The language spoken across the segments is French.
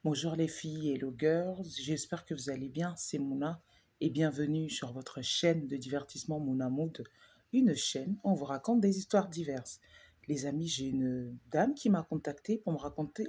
Bonjour les filles et les girls, j'espère que vous allez bien, c'est Mouna et bienvenue sur votre chaîne de divertissement Mouna Mood, une chaîne où on vous raconte des histoires diverses. Les amis, j'ai une dame qui m'a contactée pour me raconter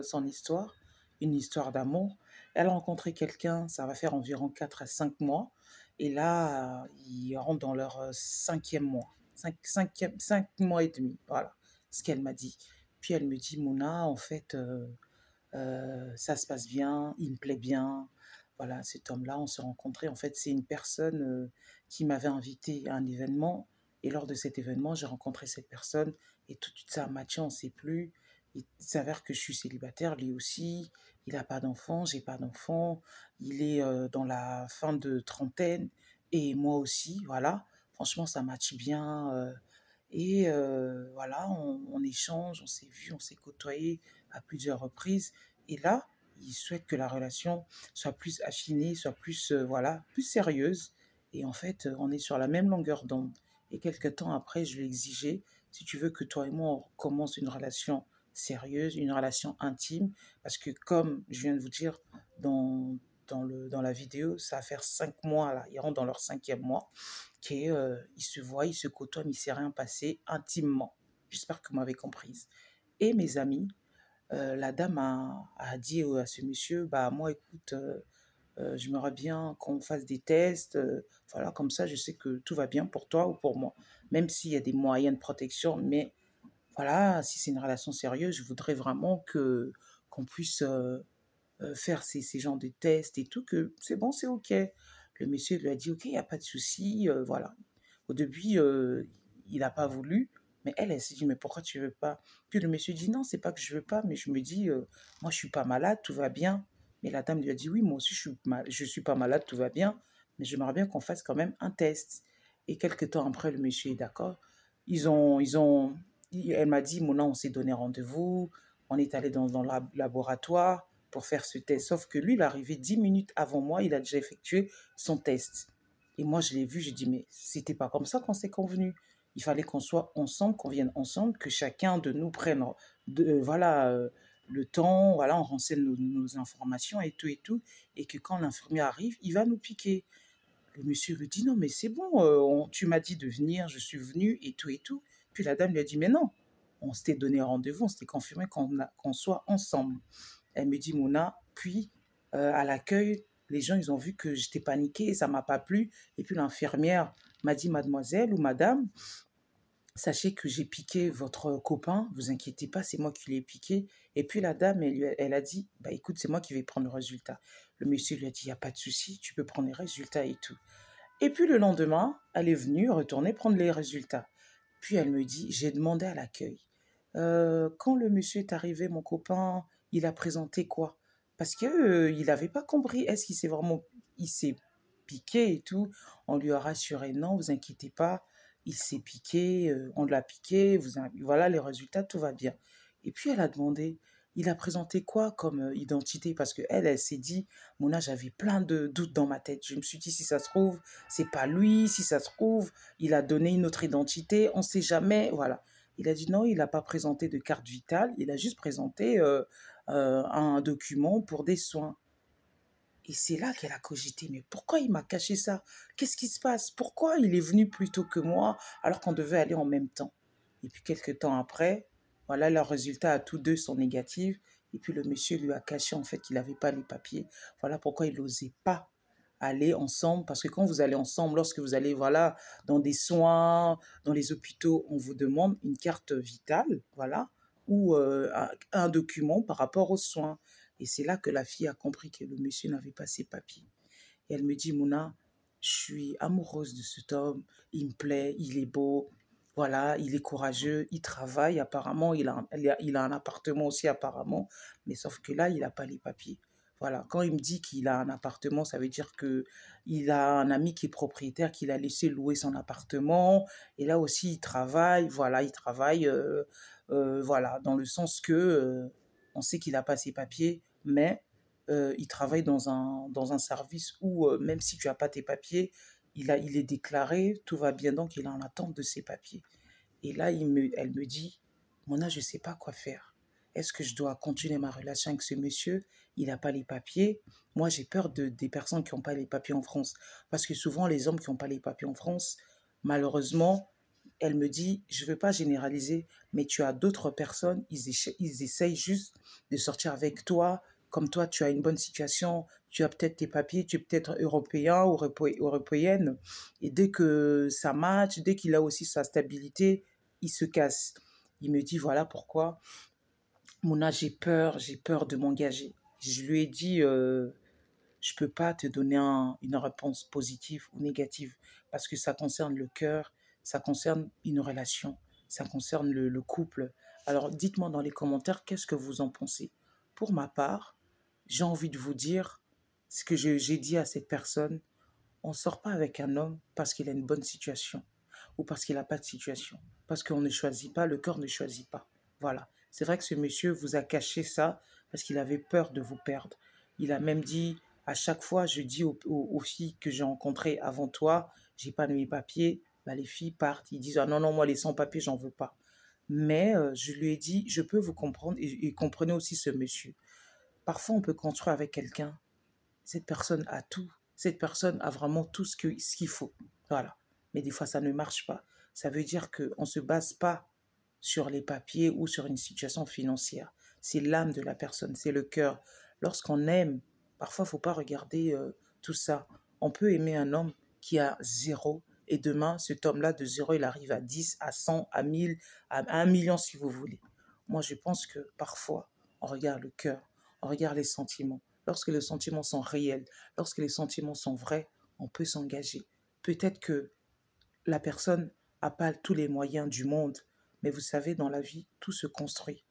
son histoire, une histoire d'amour. Elle a rencontré quelqu'un, ça va faire environ 4 à 5 mois et là, ils rentrent dans leur cinquième mois, 5 mois et demi, voilà ce qu'elle m'a dit. Puis elle me dit, Mouna, ça se passe bien, il me plaît bien. Voilà, cet homme-là, on s'est rencontrés. En fait, c'est une personne qui m'avait invité à un événement. Et lors de cet événement, j'ai rencontré cette personne et tout de suite, ça a matché, on ne sait plus. Il s'avère que je suis célibataire, lui aussi. Il n'a pas d'enfant, j'ai pas d'enfant. Il est dans la fin de trentaine et moi aussi, voilà. Franchement, ça matche bien. Voilà, on échange, on s'est vu, on s'est côtoyé à plusieurs reprises. Et là, il souhaite que la relation soit plus affinée, soit plus, voilà, plus sérieuse. Et en fait, on est sur la même longueur d'onde. Et quelques temps après, je lui ai exigé, si tu veux que toi et moi, on commence une relation sérieuse, une relation intime, parce que comme je viens de vous dire dans la vidéo, ça va faire 5 mois, là, ils rentrent dans leur cinquième mois, ils se voient, ils se côtoient, mais il ne s'est rien passé intimement. J'espère que vous m'avez comprise. Et mes amis, la dame a dit à ce monsieur, bah moi écoute, j'aimerais bien qu'on fasse des tests, voilà, comme ça je sais que tout va bien pour toi ou pour moi. Même s'il y a des moyens de protection, mais voilà, si c'est une relation sérieuse, je voudrais vraiment que qu'on puisse faire ces genres de tests et tout, que c'est bon, c'est ok. Le monsieur lui a dit, ok, il n'y a pas de souci, voilà. Au début, il n'a pas voulu, mais elle s'est dit, mais pourquoi tu veux pas? Puis le monsieur dit, non, c'est pas que je veux pas, mais je me dis, moi, je suis pas malade, tout va bien. Mais la dame lui a dit, oui, moi aussi, je suis pas malade, tout va bien, mais j'aimerais bien qu'on fasse quand même un test. Et quelques temps après, le monsieur est d'accord. Elle m'a dit, Mona, on s'est donné rendez-vous, on est allé dans le laboratoire pour faire ce test. Sauf que lui, il est arrivé 10 minutes avant moi, il a déjà effectué son test. Et moi, je l'ai vu, j'ai dit, mais c'était pas comme ça qu'on s'est convenu. Il fallait qu'on soit ensemble, qu'on vienne ensemble, que chacun de nous prenne voilà, le temps, voilà, on renseigne nos informations et tout, et que quand l'infirmier arrive, il va nous piquer. Le monsieur lui dit, non, mais c'est bon, tu m'as dit de venir, je suis venu et tout et tout. Puis la dame lui a dit, mais non, on s'était donné rendez-vous, on s'était confirmé qu'on soit ensemble. Elle me dit, Mouna, puis à l'accueil, les gens, ils ont vu que j'étais paniquée, ça m'a pas plu. Et puis l'infirmière m'a dit, mademoiselle ou madame, sachez que j'ai piqué votre copain, vous inquiétez pas, c'est moi qui l'ai piqué. Et puis la dame, elle a dit, bah écoute, c'est moi qui vais prendre le résultat. Le monsieur lui a dit, il n'y a pas de souci, tu peux prendre les résultats et tout. Et puis le lendemain, elle est venue retourner prendre les résultats. Puis elle me dit, j'ai demandé à l'accueil. Quand le monsieur est arrivé, mon copain, il a présenté quoi? Parce que il n'avait pas compris. Est-ce qu'il s'est vraiment, il s'est piqué et tout? On lui a rassuré, non, vous inquiétez pas, il s'est piqué, on l'a piqué, voilà les résultats, tout va bien. Et puis elle a demandé, il a présenté quoi comme identité? Parce que elle s'est dit, Mona, j'avais plein de doutes dans ma tête. Je me suis dit, si ça se trouve, c'est pas lui, si ça se trouve, il a donné une autre identité, on sait jamais, voilà. Il a dit non, il n'a pas présenté de carte vitale, il a juste présenté un document pour des soins. Et c'est là qu'elle a cogité, mais pourquoi il m'a caché ça? Qu'est-ce qui se passe? Pourquoi il est venu plus tôt que moi alors qu'on devait aller en même temps? Et puis quelques temps après, voilà, leurs résultats à tous deux sont négatifs. Et puis le monsieur lui a caché en fait qu'il n'avait pas les papiers. Voilà pourquoi il n'osait pas aller ensemble. Parce que quand vous allez ensemble, lorsque vous allez voilà, dans des soins, dans les hôpitaux, on vous demande une carte vitale, voilà, ou un document par rapport aux soins. Et c'est là que la fille a compris que le monsieur n'avait pas ses papiers. Et elle me dit, Mouna, je suis amoureuse de cet homme, il me plaît, il est beau, voilà, il est courageux, il travaille apparemment, il a un appartement aussi apparemment, mais sauf que là, il n'a pas les papiers. Voilà, quand il me dit qu'il a un appartement, ça veut dire que il a un ami qui est propriétaire, qu'il a laissé louer son appartement, et là aussi il travaille, voilà, il travaille, voilà, dans le sens que on sait qu'il n'a pas ses papiers, mais il travaille dans un service où, même si tu n'as pas tes papiers, il est déclaré, tout va bien, donc il est en attente de ses papiers. Et là, elle me dit, Mona, je ne sais pas quoi faire. est-ce que je dois continuer ma relation avec ce monsieur? Il n'a pas les papiers. Moi, j'ai peur des personnes qui n'ont pas les papiers en France. Parce que souvent, les hommes qui n'ont pas les papiers en France, malheureusement, elle me dit, je ne veux pas généraliser, mais tu as d'autres personnes, ils essayent juste de sortir avec toi. Comme toi, tu as une bonne situation, tu as peut-être tes papiers, tu es peut-être européen ou européenne. Et dès que ça match, dès qu'il a aussi sa stabilité, il se casse. Il me dit, voilà pourquoi, Mouna, j'ai peur de m'engager. Je lui ai dit, je ne peux pas te donner une réponse positive ou négative parce que ça concerne le cœur, ça concerne une relation, ça concerne le couple. Alors dites-moi dans les commentaires qu'est-ce que vous en pensez. Pour ma part, j'ai envie de vous dire ce que j'ai dit à cette personne. On ne sort pas avec un homme parce qu'il a une bonne situation ou parce qu'il n'a pas de situation. Parce qu'on ne choisit pas, le cœur ne choisit pas. Voilà. C'est vrai que ce monsieur vous a caché ça parce qu'il avait peur de vous perdre. Il a même dit, à chaque fois, je dis aux filles que j'ai rencontrées avant toi, j'ai pas de mes papiers, bah, les filles partent. Ils disent, ah non, non, moi les sans-papiers, j'en veux pas. Mais je lui ai dit, je peux vous comprendre et comprenez aussi ce monsieur. Parfois, on peut construire avec quelqu'un. Cette personne a tout. Cette personne a vraiment tout ce qu'il faut. Voilà. Mais des fois, ça ne marche pas. Ça veut dire qu'on ne se base pas sur les papiers ou sur une situation financière. C'est l'âme de la personne, c'est le cœur. Lorsqu'on aime, parfois, il ne faut pas regarder tout ça. On peut aimer un homme qui a zéro et demain, cet homme-là, de zéro, il arrive à 10, à 100, à 1000, à 1 million si vous voulez. Moi, je pense que parfois, on regarde le cœur, on regarde les sentiments. Lorsque les sentiments sont réels, lorsque les sentiments sont vrais, on peut s'engager. Peut-être que la personne n'a pas tous les moyens du monde, mais vous savez, dans la vie, tout se construit.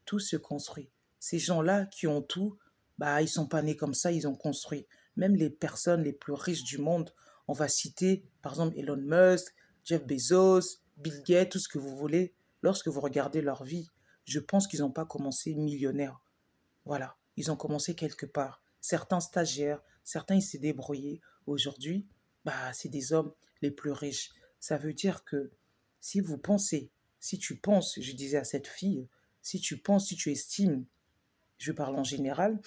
Tout se construit. Ces gens-là qui ont tout, bah, ils ne sont pas nés comme ça, ils ont construit. Même les personnes les plus riches du monde, on va citer par exemple Elon Musk, Jeff Bezos, Bill Gates, tout ce que vous voulez. Lorsque vous regardez leur vie, je pense qu'ils n'ont pas commencé millionnaires. Voilà, ils ont commencé quelque part. Certains stagiaires, certains ils s'est débrouillés. Aujourd'hui, bah, c'est des hommes les plus riches. Ça veut dire que si vous pensez, si tu penses, je disais à cette fille, si tu penses, si tu estimes, je parle en général,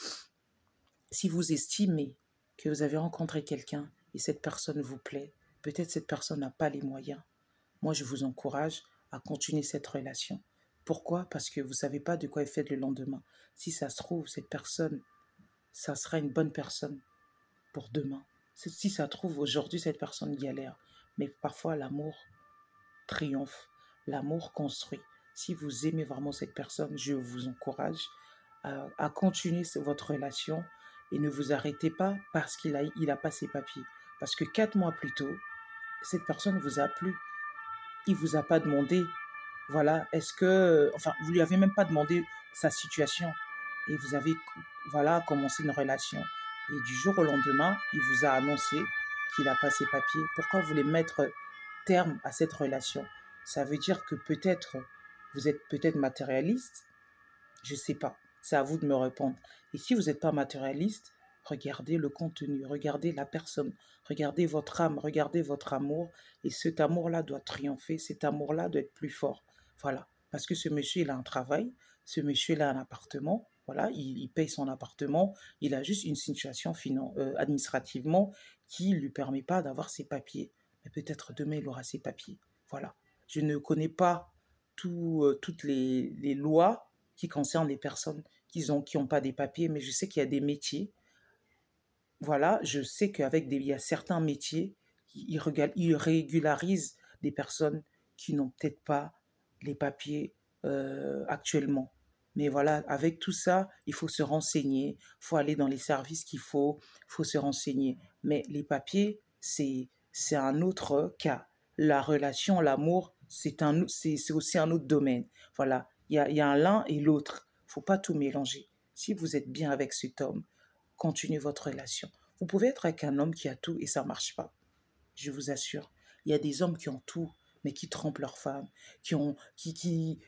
si vous estimez que vous avez rencontré quelqu'un et cette personne vous plaît, peut-être cette personne n'a pas les moyens. Moi, je vous encourage à continuer cette relation. Pourquoi? Parce que vous ne savez pas de quoi est fait le lendemain. Si ça se trouve, cette personne, ça sera une bonne personne pour demain. Si ça se trouve, aujourd'hui, cette personne galère. Mais parfois, l'amour triomphe. L'amour construit. Si vous aimez vraiment cette personne, je vous encourage à continuer votre relation et ne vous arrêtez pas parce qu'il a pas ses papiers. Parce que 4 mois plus tôt, cette personne vous a plu. Il ne vous a pas demandé, voilà, est-ce que, enfin, vous lui avez même pas demandé sa situation et vous avez, voilà, commencé une relation. Et du jour au lendemain, il vous a annoncé qu'il n'a pas ses papiers. Pourquoi vous voulez mettre terme à cette relation? Ça veut dire que peut-être, vous êtes peut-être matérialiste, je ne sais pas. C'est à vous de me répondre. Et si vous n'êtes pas matérialiste, regardez le contenu, regardez la personne, regardez votre âme, regardez votre amour. Et cet amour-là doit triompher, cet amour-là doit être plus fort. Voilà. Parce que ce monsieur, il a un travail, ce monsieur, il a un appartement. Voilà, il paye son appartement. Il a juste une situation administrativement qui ne lui permet pas d'avoir ses papiers. Mais peut-être demain, il aura ses papiers. Voilà. Je ne connais pas toutes les lois qui concernent les personnes qui ont pas des papiers, mais je sais qu'il y a des métiers. Voilà, je sais il y a certains métiers qui ils régularisent des personnes qui n'ont peut-être pas les papiers actuellement. Mais voilà, avec tout ça, il faut se renseigner, il faut aller dans les services il faut se renseigner. Mais les papiers, c'est un autre cas. La relation, l'amour, c'est aussi un autre domaine. Voilà, il y a l'un et l'autre. Il ne faut pas tout mélanger. Si vous êtes bien avec cet homme, continuez votre relation. Vous pouvez être avec un homme qui a tout et ça ne marche pas. Je vous assure. Il y a des hommes qui ont tout, mais qui trompent leur femme, qui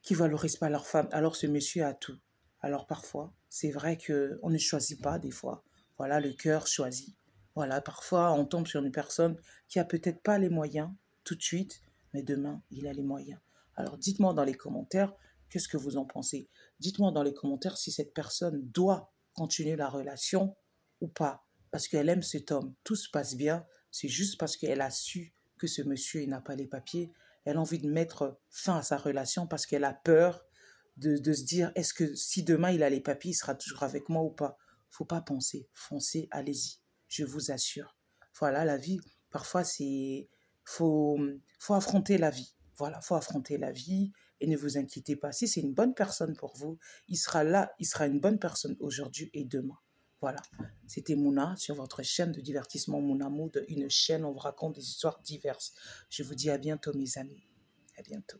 valorisent pas leur femme. Alors ce monsieur a tout. Alors parfois, c'est vrai qu'on ne choisit pas des fois. Voilà, le cœur choisit. Voilà, parfois on tombe sur une personne qui a peut-être pas les moyens tout de suite, mais demain, il a les moyens. Alors dites-moi dans les commentaires, qu'est-ce que vous en pensez? Dites-moi dans les commentaires si cette personne doit continuer la relation ou pas. Parce qu'elle aime cet homme. Tout se passe bien. C'est juste parce qu'elle a su que ce monsieur il n'a pas les papiers. Elle a envie de mettre fin à sa relation parce qu'elle a peur de se dire est-ce que si demain il a les papiers, il sera toujours avec moi ou pas. Faut pas penser. Foncez, allez-y. Je vous assure. Voilà, la vie, parfois, faut, faut affronter la vie. Voilà, faut affronter la vie et ne vous inquiétez pas. Si c'est une bonne personne pour vous, il sera là, il sera une bonne personne aujourd'hui et demain. Voilà, c'était Mouna sur votre chaîne de divertissement Mouna Mood, une chaîne où on vous raconte des histoires diverses. Je vous dis à bientôt mes amis, à bientôt.